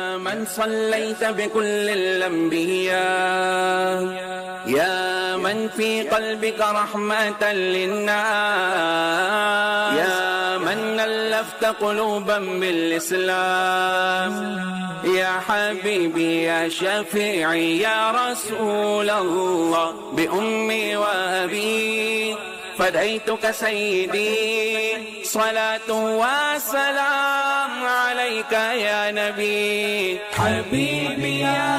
من صليت بكل الأنبياء يا من في قلبك رحمة للناس يا من ألفت قلوبا بالإسلام يا حبيبي يا شفيعي يا رسول الله بأمي وأبي فديتك سيدي صلاة وسلام عليك يا نبي حبيبي يا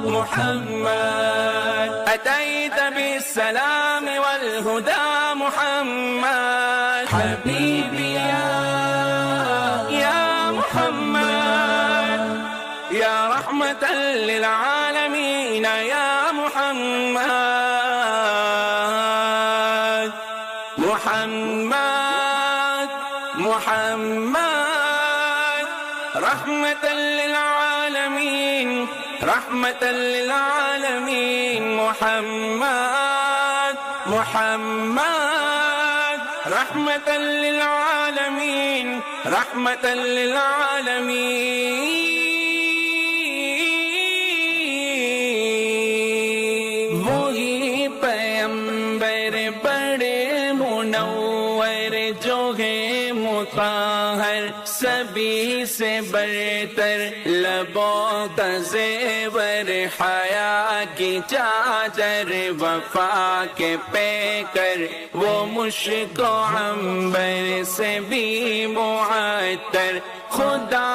محمد أتيت بالسلام والهدى محمد حبيبي يا محمد يا رحمة للعالمين يا محمد محمد رحمة للعالمين رحمة للعالمين محمد رحمة للعالمين رحمة للعالمين وہی پیغمبر بڑے منور جو ہے مطہر سبھی سے برتر لبوں کا زیور حیا کی چادر وفا کے پیکر وہ مشک و عنبر سے بھی معطر خدا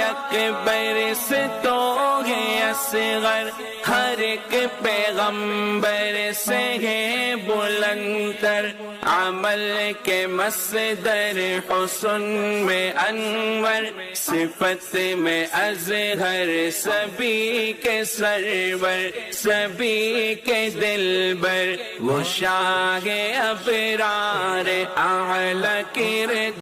اکبر سے تو ہے اصغر ہر ایک پیغمبر سے ہے بلندر عمل کے مصدر حسن میں انور صفت میں اظہر سبھی کے سرور سبھی کے دلبر وہ شاہ ابرار اعلی کردار